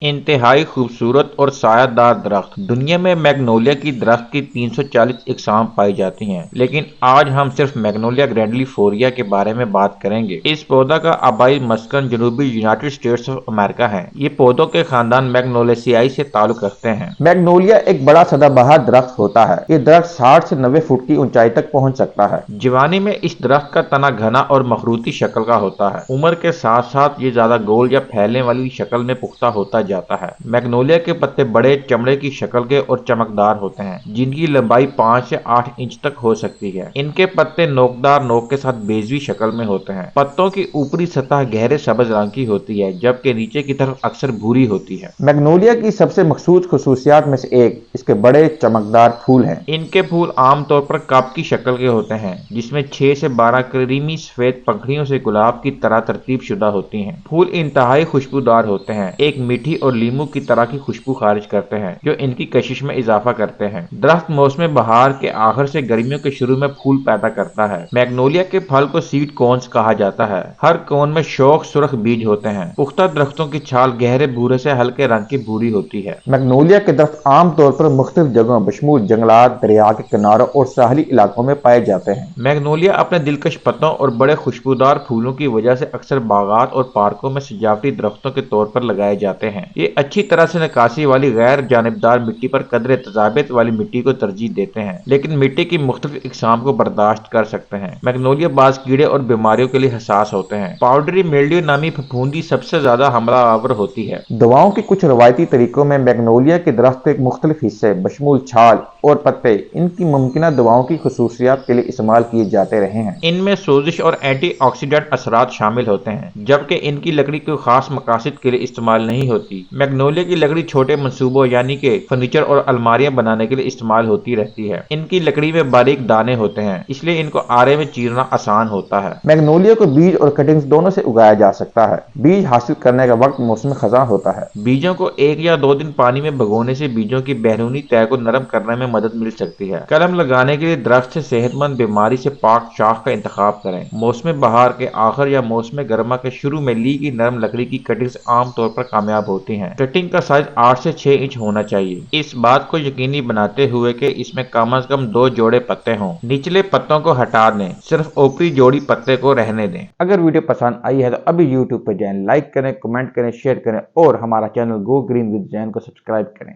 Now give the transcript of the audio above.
انتہائی خوبصورت اور سایہ دار درخت دنیا میں میگنولیا کی درخت کی 340 اقسام پائی جاتی ہیں، لیکن آج ہم صرف میگنولیا گرینڈیفلوریا کے بارے میں بات کریں گے۔ اس پودا کا آبائی مسکن جنوبی یونائٹڈ اسٹیٹس آف امریکہ ہے۔ یہ پودوں کے خاندان میگنولیسیائی سے تعلق رکھتے ہیں۔ میگنولیا ایک بڑا سدا بہار درخت ہوتا ہے۔ یہ درخت 60 سے 90 فٹ کی اونچائی تک پہنچ سکتا ہے۔ جوانی میں اس درخت کا تنا گھنا اور مخروطی شکل کا ہوتا ہے۔ عمر کے ساتھ ساتھ یہ زیادہ گول یا پھیلنے والی شکل میں پختہ ہوتا جاتا ہے۔ میگنولیا کے پتے بڑے چمڑے کی شکل کے اور چمکدار ہوتے ہیں، جن کی لمبائی 5 سے 8 انچ تک ہو سکتی ہے۔ ان کے پتے نوکدار نوک کے ساتھ بیضوی شکل میں ہوتے ہیں۔ پتوں کی اوپری سطح گہرے سبز رنگ کی ہوتی ہے، جبکہ نیچے کی طرف اکثر بھوری ہوتی ہے۔ میگنولیا کی سب سے مخصوص خصوصیات میں سے ایک اس کے بڑے چمکدار پھول ہیں۔ ان کے پھول عام طور پر کپ کی شکل کے ہوتے ہیں، جس میں 6 سے 12 کریمی سفید پنکھڑیوں سے گلاب کی طرح ترتیب شدہ ہوتی ہیں۔ پھول انتہائی خوشبودار ہوتے ہیں، ایک میٹھی اور لیموں کی طرح کی خوشبو خارج کرتے ہیں، جو ان کی کشش میں اضافہ کرتے ہیں۔ درخت موسم بہار کے آخر سے گرمیوں کے شروع میں پھول پیدا کرتا ہے۔ میگنولیا کے پھل کو سیڈ کونز کہا جاتا ہے۔ ہر کون میں شوخ سرخ بیج ہوتے ہیں۔ پختہ درختوں کی چھال گہرے بھورے سے ہلکے رنگ کی بھوری ہوتی ہے۔ میگنولیا کے درخت عام طور پر مختلف جگہوں بشمول جنگلات، دریا کے کناروں اور ساحلی علاقوں میں پائے جاتے ہیں۔ میگنولیا اپنے دلکش پتوں اور بڑے خوشبودار پھولوں کی وجہ سے اکثر باغات اور پارکوں میں سجاوٹی درختوں کے طور پر لگائے جاتے ہیں۔ یہ اچھی طرح سے نکاسی والی غیر جانبدار مٹی پر قدرے تذابیت والی مٹی کو ترجیح دیتے ہیں، لیکن مٹی کی مختلف اقسام کو برداشت کر سکتے ہیں۔ میگنولیا بعض کیڑے اور بیماریوں کے لیے حساس ہوتے ہیں۔ پاؤڈری میلڈیو نامی پھپھوندی سب سے زیادہ حملہ آور ہوتی ہے۔ دواؤں کے کچھ روایتی طریقوں میں میگنولیا کے درخت کے مختلف حصے بشمول چھال اور پتے ان کی ممکنہ دواؤں کی خصوصیات کے لیے استعمال کیے جاتے رہے ہیں۔ ان میں سوزش اور اینٹی آکسیڈنٹ اثرات شامل ہوتے ہیں، جبکہ ان کی لکڑی کوئی خاص مقاصد کے لیے استعمال نہیں ہوتی۔ میگنولیا کی لکڑی چھوٹے منصوبوں یعنی کہ فرنیچر اور الماریاں بنانے کے لیے استعمال ہوتی رہتی ہے۔ ان کی لکڑی میں باریک دانے ہوتے ہیں، اس لیے ان کو آرے میں چیرنا آسان ہوتا ہے۔ میگنولیا کو بیج اور کٹنگز دونوں سے اگایا جا سکتا ہے۔ بیج حاصل کرنے کا وقت موسم خزاں ہوتا ہے۔ بیجوں کو 1 یا 2 دن پانی میں بھگونے سے بیجوں کی بیرونی تہہ کو نرم کرنے میں مدد مل سکتی ہے۔ قلم لگانے کے لیے درخت سے صحت مند بیماری سے پاک شاخ کا انتخاب کریں۔ موسم بہار کے آخر یا موسم گرما کے شروع میں لی کی نرم لکڑی کی کٹنگز عام طور پر کامیاب ہوتی ہیں۔ کٹنگ کا سائز 8 سے 6 انچ ہونا چاہیے۔ اس بات کو یقینی بناتے ہوئے کہ اس میں کم از کم 2 جوڑے پتے ہوں۔ نچلے پتوں کو ہٹا دیں، صرف اوپری جوڑی پتے کو رہنے دیں۔ اگر ویڈیو پسند آئی ہے تو ابھی YouTube پہ جائیں، لائک کریں، کمنٹ کریں، شیئر کریں اور ہمارا چینل گو گرین ود زین کو سبسکرائب کریں۔